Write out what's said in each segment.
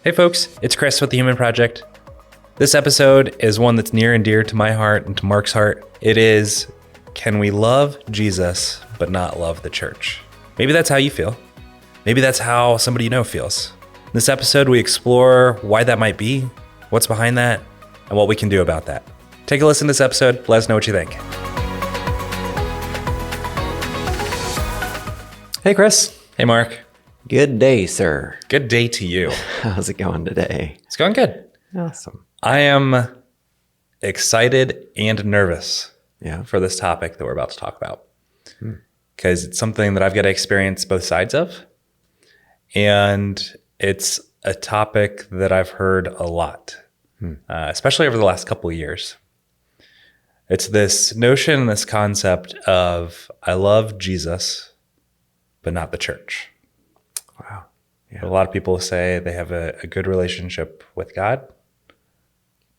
Hey folks, it's Chris with the Human Project. This episode is one that's near and dear to my heart and to Mark's heart. It is, can we love Jesus but not love the church? Maybe that's how you feel. Maybe that's how somebody you know feels. In this episode, we explore why that might be, what's behind that, and what we can do about that. Take a listen to this episode. Let us know what you think. Hey, Chris. Hey, Mark. Good day, sir. Good day to you. How's it going today? It's going good. Awesome. I am excited and nervous Yeah. for this topic that we're about to talk about. Because it's something that I've got to experience both sides of. And it's a topic that I've heard a lot, especially over the last couple of years. It's this notion, this concept of I love Jesus, but not the church. Wow. Yeah. A lot of people say they have a good relationship with God,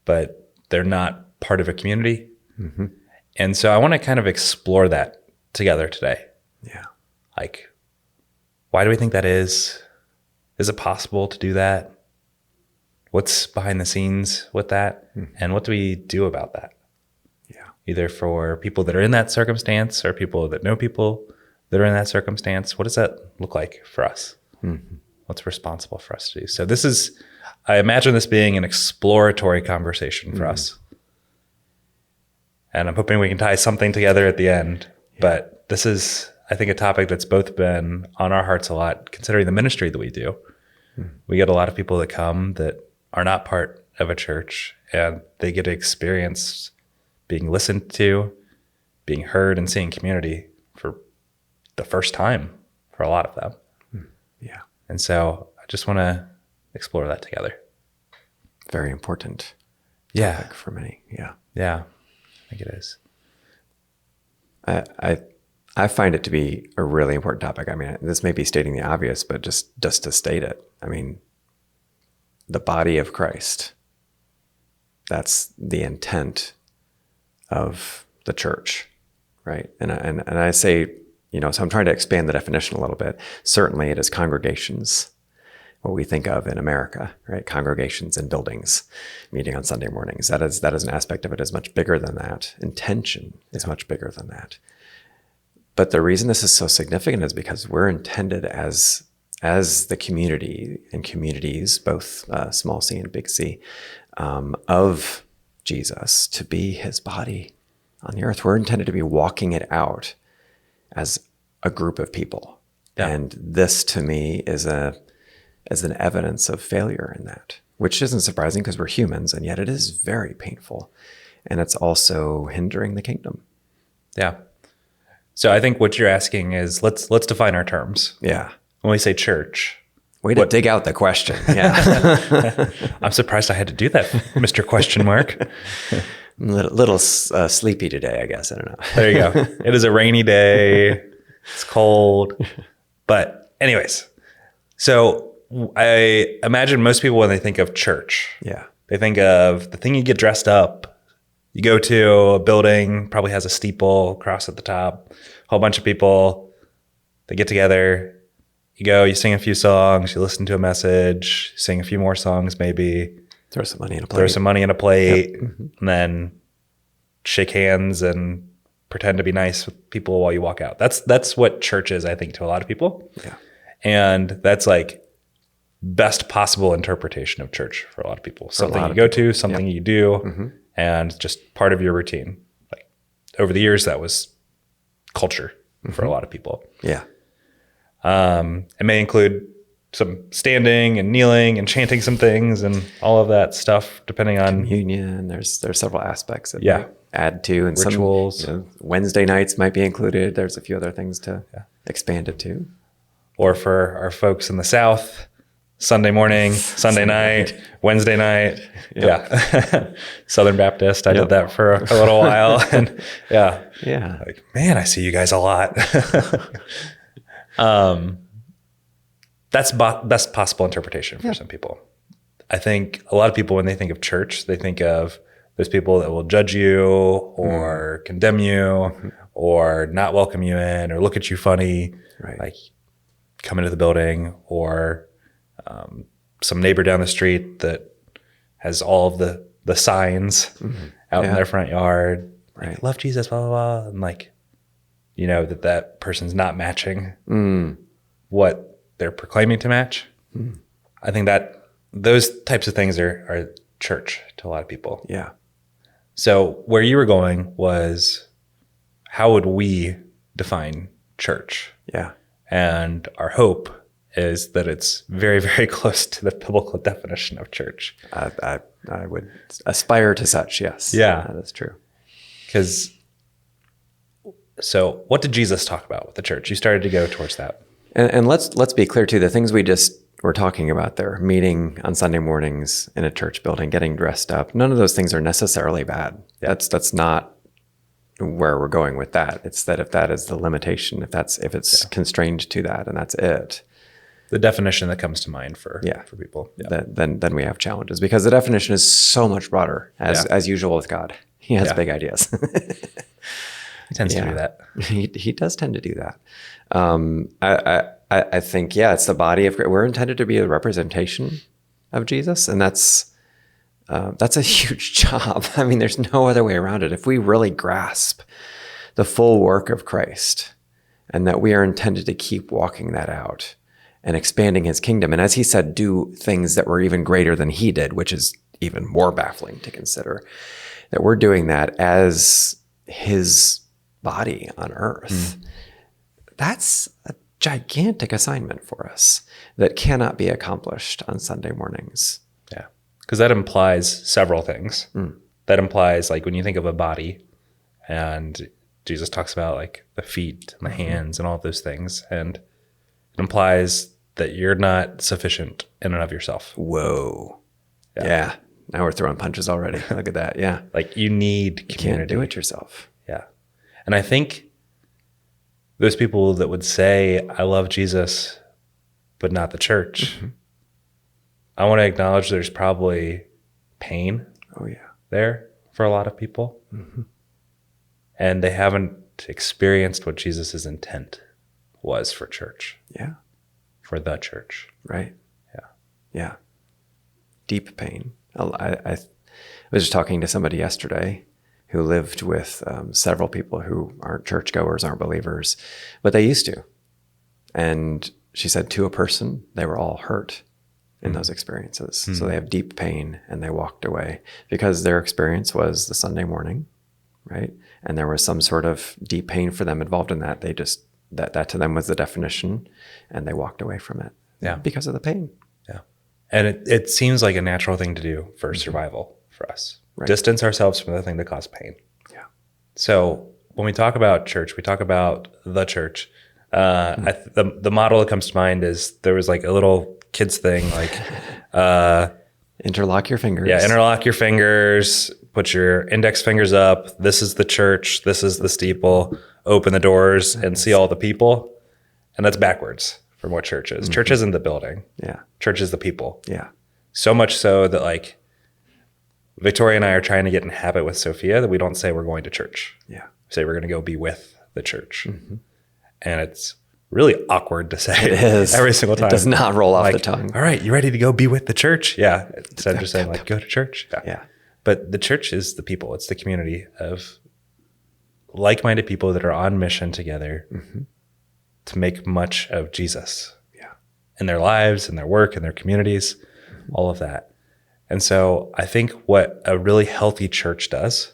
but they're not part of a community. Mm-hmm. And so I want to kind of explore that together today. Yeah. Like, why do we think that is? Is it possible to do that? What's behind the scenes with that? And what do we do about that? Yeah. Either for people that are in that circumstance or people that know people that are in that circumstance. What does that look like for us? Mm-hmm. What's responsible for us to do? So this is, I imagine this being an exploratory conversation for us. And I'm hoping we can tie something together at the end. Yeah. But this is, I think, a topic that's both been on our hearts a lot, considering the ministry that we do. We get a lot of people that come that are not part of a church, and they get to experience being listened to, being heard, and seeing community for the first time for a lot of them. Yeah. And so I just want to explore that together. Very important. Yeah. For many. Yeah. Yeah, I think it is. I find it to be a really important topic. I mean, this may be stating the obvious, but just to state it, I mean, the body of Christ, that's the intent of the church, right? And I say, so I'm trying to expand the definition a little bit. Certainly it is congregations, what we think of in America, right? Congregations and buildings, meeting on Sunday mornings. That is an aspect of it is much bigger than that. Intention is much bigger than that. But the reason this is so significant is because we're intended as the community and communities, both small c and big C, of Jesus, to be his body on the earth. We're intended to be walking it out as a group of people. Yeah. And this to me is an evidence of failure in that, which isn't surprising because we're humans, and yet it is very painful. And it's also hindering the kingdom. Yeah. So I think what you're asking is let's define our terms. Yeah. When we say church. Way to dig out the question. Yeah. I'm surprised I had to do that, Mr. Question Mark. I'm a little sleepy today, I guess. I don't know. There you go. It is a rainy day. It's cold. But anyways, so I imagine most people when they think of church, they think of the thing you get dressed up. You go to a building, probably has a steeple, cross at the top, a whole bunch of people, they get together, you go, you sing a few songs, you listen to a message, sing a few more songs maybe. Throw some money in a plate. Yep. Mm-hmm. And then shake hands and pretend to be nice with people while you walk out. That's what church is, I think, to a lot of people. Yeah. And that's like best possible interpretation of church for a lot of people. Something you go to, something you do, and just part of your routine. Like over the years, that was culture for a lot of people. Yeah. It may include some standing and kneeling and chanting some things and all of that stuff, depending on communion. There's several aspects that add to, and rituals. Some, Wednesday nights might be included. There's a few other things to expand it to. Or for our folks in the South, Sunday morning, Sunday night, Wednesday night. Yep. Yeah. Southern Baptist. I did that for a little while. And yeah. Like, man, I see you guys a lot. That's best possible interpretation for some people. I think a lot of people, when they think of church, they think of those people that will judge you or condemn you or not welcome you in or look at you funny, like come into the building or some neighbor down the street that has all of the signs out in their front yard. Like, I love Jesus, blah, blah, blah. And like, you know, that person's not matching what they're proclaiming to match. I think that those types of things are church to a lot of people. Yeah. So where you were going was, how would we define church? Yeah. And our hope is that it's very, very close to the biblical definition of church. I would aspire to such, yes. Yeah. That's true. So what did Jesus talk about with the church? You started to go towards that. And let's be clear too, the things we just were talking about there, meeting on Sunday mornings in a church building, getting dressed up, none of those things are necessarily bad. Yeah. That's not where we're going with that. It's that if that is the limitation, if it's constrained to that and that's it. The definition that comes to mind for people. Yeah. Then we have challenges, because the definition is so much broader, as usual with God. He has big ideas. He tends to do that. He does tend to do that. I think, it's the body of, we're intended to be a representation of Jesus. And that's a huge job. I mean, there's no other way around it. If we really grasp the full work of Christ, and that we are intended to keep walking that out and expanding his kingdom. And as he said, do things that were even greater than he did, which is even more baffling to consider, that we're doing that as his body on earth. That's a gigantic assignment for us that cannot be accomplished on Sunday mornings. Yeah. Because that implies several things. That implies, like, when you think of a body, and Jesus talks about like the feet and the hands and all of those things, and it implies that you're not sufficient in and of yourself. Whoa. Yeah. Now we're throwing punches already. Look at that. Yeah. Like, you need community. You can't do it yourself. Yeah. And I think those people that would say, I love Jesus, but not the church, I want to acknowledge there's probably pain there for a lot of people. And they haven't experienced what Jesus' intent was for church. Yeah. For the church. Right. Yeah. Yeah. Deep pain. I was just talking to somebody yesterday who lived with several people who aren't churchgoers, aren't believers, but they used to. And she said, to a person, they were all hurt in those experiences. So they have deep pain, and they walked away because their experience was the Sunday morning, right? And there was some sort of deep pain for them involved in that. They just, that to them was the definition, and they walked away from it. Yeah. Because of the pain. Yeah. And it seems like a natural thing to do for survival for us. Right. Distance ourselves from the thing that caused pain. Yeah. So when we talk about church, we talk about the church. The model that comes to mind is, there was like a little kids thing, like interlock your fingers. Yeah, interlock your fingers, put your index fingers up. This is the church. This is the steeple. Open the doors and see all the people. And that's backwards from what church is. Church isn't the building. Yeah. Church is the people. Yeah. So much so that, like, Victoria and I are trying to get in habit with Sophia that we don't say we're going to church. Yeah. We say we're going to go be with the church. And it's really awkward to say it is. every single time. It does not roll off the tongue. All right, you ready to go be with the church? Yeah. Instead of just saying, like, go to church. Yeah. But the church is the people. It's the community of like-minded people that are on mission together to make much of Jesus. Yeah. In their lives, in their work, in their communities, all of that. And so I think what a really healthy church does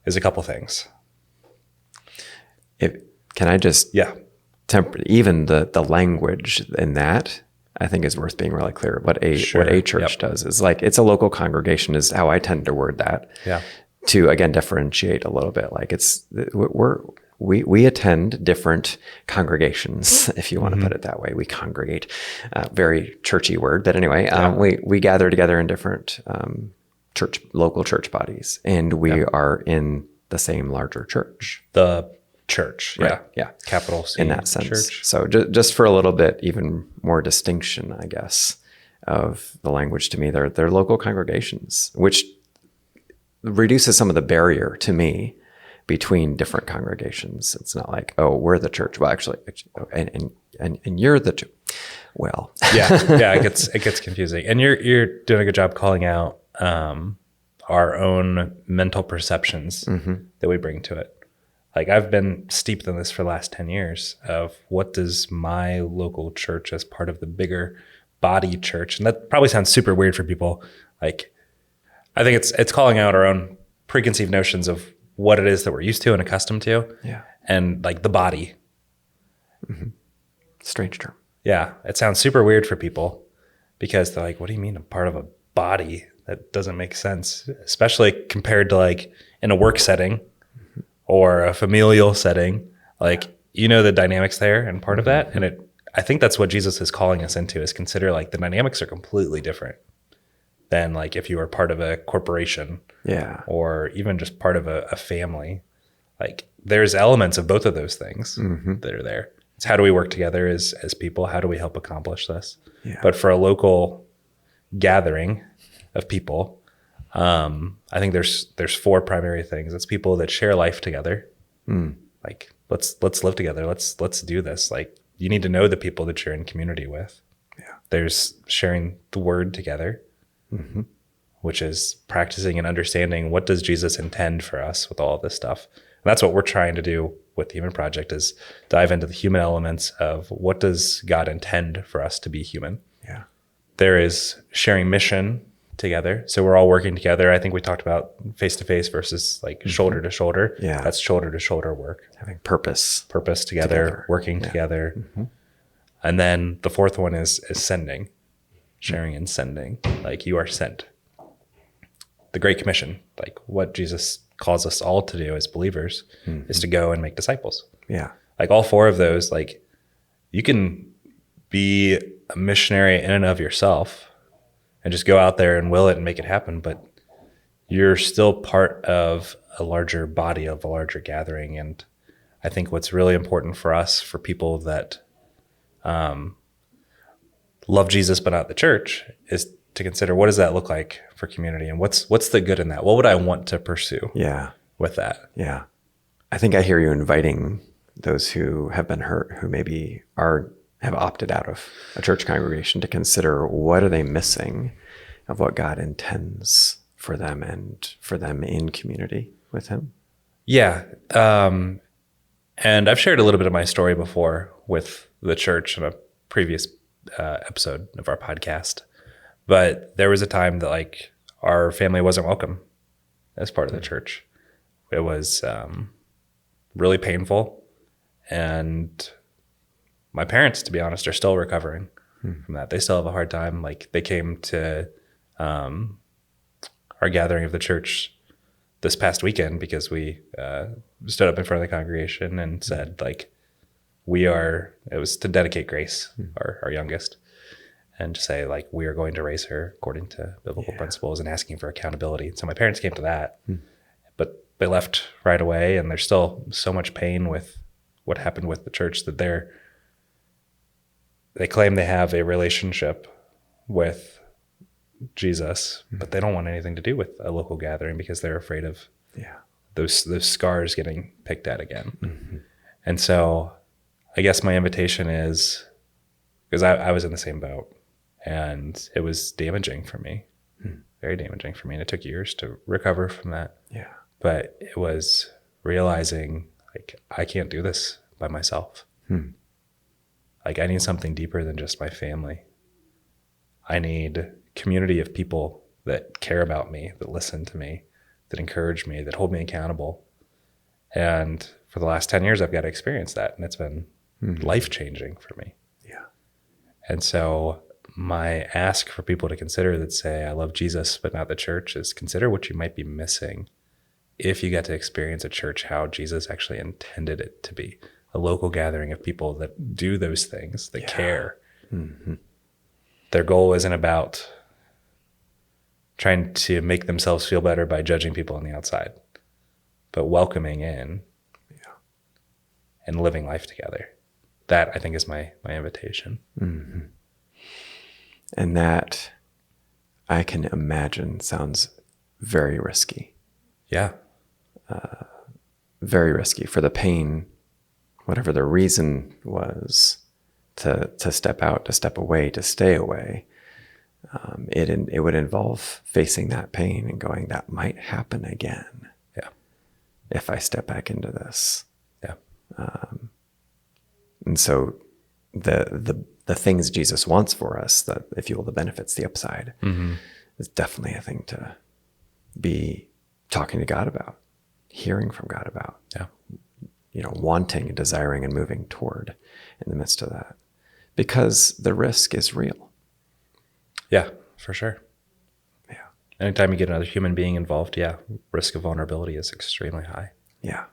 is a couple things. Can I just even the language in that, I think, is worth being really clear. What a church does is, like, it's a local congregation is how I tend to word that. Yeah. To, again, differentiate a little bit. Like, we attend different congregations, if you want to put it that way. We congregate, very churchy word, but anyway, we gather together in different local church bodies, and we are in the same larger church. The church, right? Yeah, capital C in that sense. Church. So just for a little bit, even more distinction, I guess, of the language to me, they're local congregations, which reduces some of the barrier to me between different congregations. It's not like, oh, we're the church. Well, actually, and you're the church. Well, yeah, it gets confusing, and you're doing a good job calling out our own mental perceptions that we bring to it. Like I've been steeped in this for the last 10 years of what does my local church as part of the bigger body church, and that probably sounds super weird for people. Like I think it's calling out our own preconceived notions of what it is that we're used to and accustomed to, and like the body. Strange term. Yeah, it sounds super weird for people because they're like, what do you mean I'm part of a body? That doesn't make sense, especially compared to like in a work setting or a familial setting. Like, the dynamics there and part of that. And I think that's what Jesus is calling us into, is consider like the dynamics are completely different than like if you were part of a corporation or even just part of a family. Like there's elements of both of those things that are there. It's how do we work together as people? How do we help accomplish this? Yeah. But for a local gathering of people, I think there's four primary things. It's people that share life together. Like let's live together. Let's do this. Like you need to know the people that you're in community with. Yeah. There's sharing the word together, which is practicing and understanding what does Jesus intend for us with all of this stuff. And that's what we're trying to do with the Human Project, is dive into the human elements of what does God intend for us to be human. Yeah. There is sharing mission together. So we're all working together. I think we talked about face-to-face versus like shoulder to shoulder. Yeah. That's shoulder to shoulder work. Having purpose together. Working together. And then the fourth one is sending, sharing and sending. Like you are sent. The Great Commission, like what Jesus calls us all to do as believers is to go and make disciples. Yeah. Like all four of those, like you can be a missionary in and of yourself and just go out there and will it and make it happen. But you're still part of a larger body, of a larger gathering. And I think what's really important for us, for people that love Jesus but not the church, is to consider what does that look like for community, and what's the good in that? What would I want to pursue with that? Yeah. I think I hear you inviting those who have been hurt, who maybe have opted out of a church congregation, to consider what are they missing of what God intends for them and for them in community with him. Yeah. And I've shared a little bit of my story before with the church in a previous episode of our podcast. But there was a time that like our family wasn't welcome as part of the church. It was really painful. And my parents, to be honest, are still recovering from that. They still have a hard time. Like they came to our gathering of the church this past weekend because we stood up in front of the congregation and said like, it was to dedicate Grace, our youngest, and to say like, we are going to raise her according to biblical principles and asking for accountability. So my parents came to that, but they left right away, and there's still so much pain with what happened with the church that they claim they have a relationship with Jesus, but they don't want anything to do with a local gathering because they're afraid of those scars getting picked at again. And so I guess my invitation is, because I was in the same boat, and it was damaging for me, very damaging for me. And it took years to recover from that. Yeah. But it was realizing like, I can't do this by myself. Like I need something deeper than just my family. I need community of people that care about me, that listen to me, that encourage me, that hold me accountable. And for the last 10 years, I've got to experience that. And it's been life-changing for me. Yeah. And so my ask for people to consider that say, I love Jesus, but not the church, is consider what you might be missing if you get to experience a church how Jesus actually intended it to be. A local gathering of people that do those things, that care. Their goal isn't about trying to make themselves feel better by judging people on the outside, but welcoming in and living life together. That, I think, is my invitation. And that, I can imagine, sounds very risky. Yeah. Very risky for the pain, whatever the reason was, to step out, to step away, to stay away, it would involve facing that pain and going, that might happen again. Yeah. If I step back into this. Yeah. And so the things Jesus wants for us, that if you will, the benefits, the upside, is definitely a thing to be talking to God about, hearing from God about. Yeah. Wanting and desiring and moving toward in the midst of that, because the risk is real. Yeah, for sure. Yeah. Anytime you get another human being involved, risk of vulnerability is extremely high. Yeah.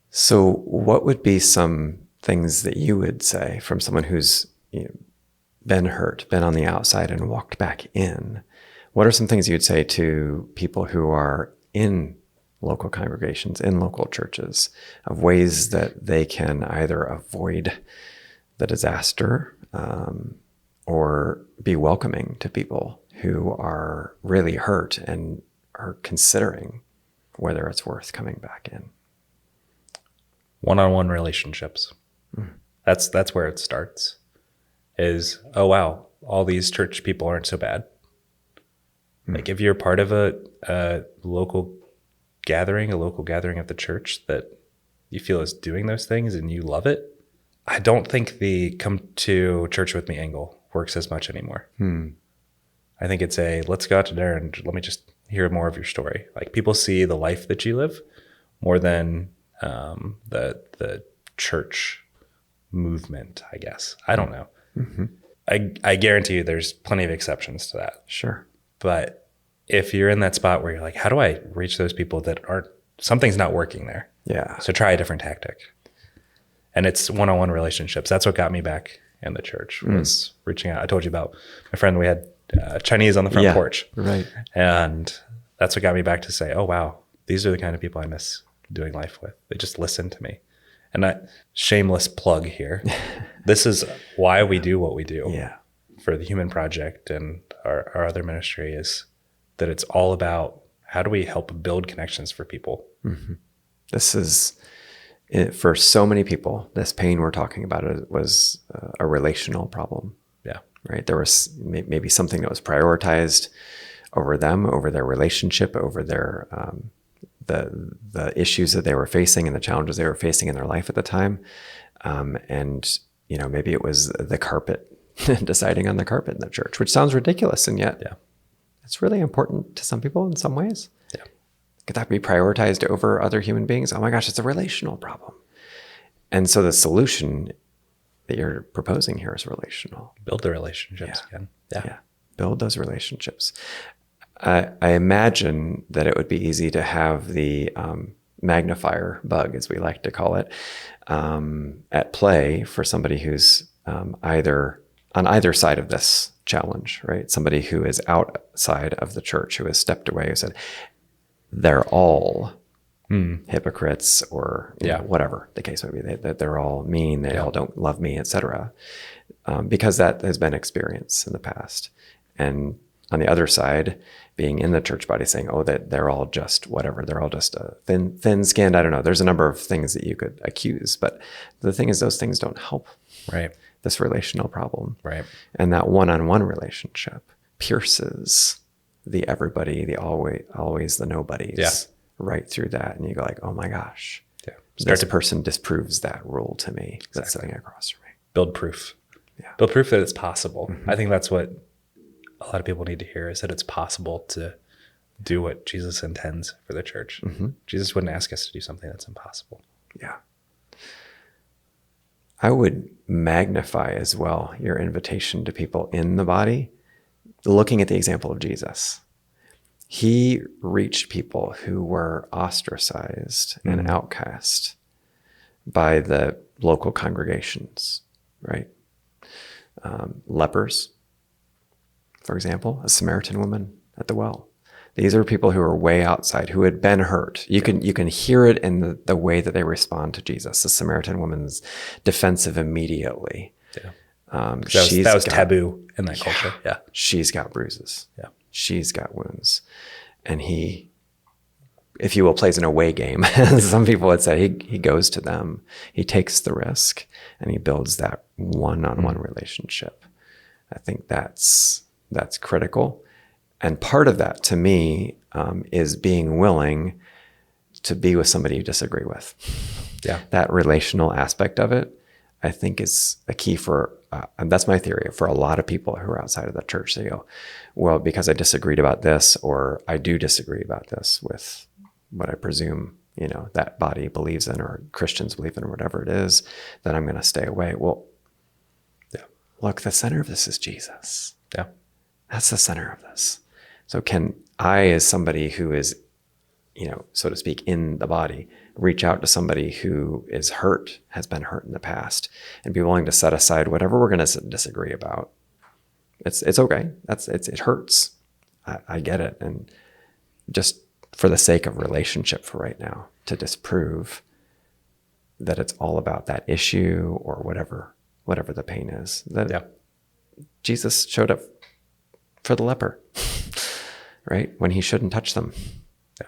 So what would be some things that you would say from someone who's been hurt, been on the outside and walked back in? What are some things you'd say to people who are in local congregations, in local churches, of ways that they can either avoid the disaster or be welcoming to people who are really hurt and are considering whether it's worth coming back in? One-on-one relationships. That's where it starts. Is, oh wow, all these church people aren't so bad. Like if you're part of a local gathering of the church that you feel is doing those things and you love it, I don't think the come to church with me angle works as much anymore. I think it's let's go out to dinner and let me just hear more of your story. Like people see the life that you live more than the church movement, I guess. I don't know. I guarantee you there's plenty of exceptions to that. Sure. But if you're in that spot where you're like, how do I reach those people that something's not working there? Yeah. So try a different tactic. And it's one-on-one relationships. That's what got me back in the church, was reaching out. I told you about my friend, we had Chinese on the front porch. Right. And that's what got me back to say, oh, wow, these are the kind of people I miss doing life with. They just listen to me. And that shameless plug here. This is why we do what we do. Yeah. For the Human Project and our other ministry, is that it's all about how do we help build connections for people. This is, for so many people, this pain we're talking about was a relational problem. Yeah. Right. There was maybe something that was prioritized over them, over their relationship, over their the issues that they were facing and the challenges they were facing in their life at the time. And maybe it was the carpet, deciding on the carpet in the church, which sounds ridiculous, and yet it's really important to some people in some ways. Yeah. Could that be prioritized over other human beings? Oh my gosh, it's a relational problem. And so the solution that you're proposing here is relational. Build the relationships again. Yeah. Build those relationships. I imagine that it would be easy to have the magnifier bug, as we like to call it, at play for somebody who's either on either side of this challenge, right? Somebody who is outside of the church, who has stepped away, who said, they're all hypocrites, or whatever the case might be, that they're all mean, they all don't love me, etc. Because that has been experience in the past. And on the other side, being in the church body, saying, oh, that they're all just whatever, they're all just thin-skinned. I don't know. There's a number of things that you could accuse, but the thing is, those things don't help this relational problem. Right. And that one-on-one relationship pierces the everybody, the always the nobodies, right through that. And you go like, oh my gosh, this person disproves that rule to me. That's sitting across from me. Build proof. Yeah. Build proof that it's possible. I think that's what a lot of people need to hear, is that it's possible to do what Jesus intends for the church. Jesus wouldn't ask us to do something that's impossible. Yeah. I would magnify as well your invitation to people in the body, looking at the example of Jesus. He reached people who were ostracized and outcast by the local congregations, right? Lepers, for example, a Samaritan woman at the well. These are people who are way outside, who had been hurt. You can hear it in the way that they respond to Jesus. The Samaritan woman's defensive immediately. Yeah. That was taboo in that culture. Yeah. She's got bruises. Yeah. She's got wounds. And he if you will, plays an away game. Some people would say he goes to them, he takes the risk, and he builds that one-on-one relationship. I think that's critical. And part of that to me is being willing to be with somebody you disagree with. Yeah. That relational aspect of it, I think, is a key for, and that's my theory, for a lot of people who are outside of the church. They go, well, because I disagreed about this, or I do disagree about this with what I presume, that body believes in, or Christians believe in, or whatever it is, then I'm going to stay away. Well, yeah. Look, the center of this is Jesus. Yeah. That's the center of this. So can I, as somebody who is, so to speak, in the body, reach out to somebody who is hurt, has been hurt in the past, and be willing to set aside whatever we're going to disagree about? It's okay. It hurts. I get it. And just for the sake of relationship for right now, to disprove that it's all about that issue or whatever the pain is. That Jesus showed up for the leper, right? When he shouldn't touch them. Yeah.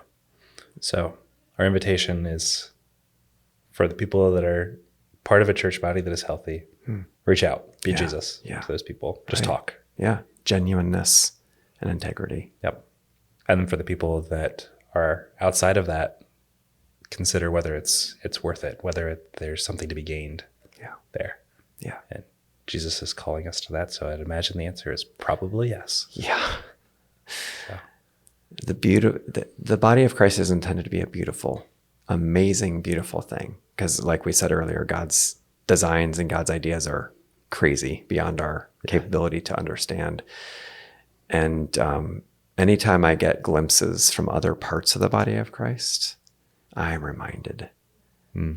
So our invitation is for the people that are part of a church body that is healthy, reach out, be Jesus to those people. Just talk. Yeah. Genuineness and integrity. Yep. And then for the people that are outside of that, consider whether it's worth it, whether there's something to be gained there. Yeah. And Jesus is calling us to that. So I'd imagine the answer is probably yes. Yeah. So. The body of Christ is intended to be a beautiful, amazing, beautiful thing. Because like we said earlier, God's designs and God's ideas are crazy beyond our capability to understand. And anytime I get glimpses from other parts of the body of Christ, I'm reminded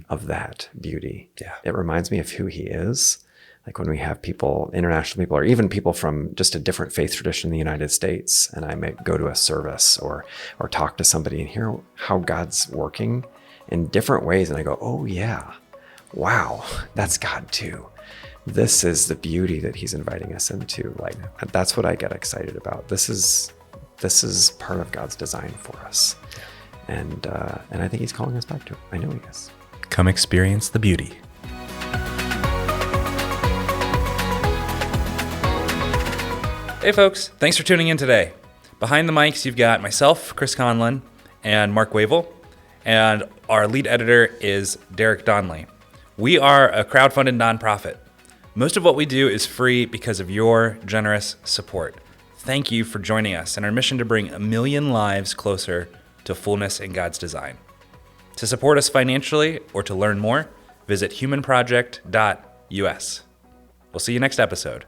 of that beauty. Yeah. It reminds me of who he is. Like when we have people, international people, or even people from just a different faith tradition in the United States, and I might go to a service or talk to somebody and hear how God's working in different ways. And I go, oh yeah, wow, that's God too. This is the beauty that he's inviting us into. Like, that's what I get excited about. This is part of God's design for us. And I think he's calling us back to it. I know he is. Come experience the beauty. Hey folks, thanks for tuning in today. Behind the mics, you've got myself, Chris Conlin, and Mark Wavle, and our lead editor is Derek Donley. We are a crowdfunded nonprofit. Most of what we do is free because of your generous support. Thank you for joining us in our mission to bring 1 million lives closer to fullness in God's design. To support us financially or to learn more, visit humanproject.us. We'll see you next episode.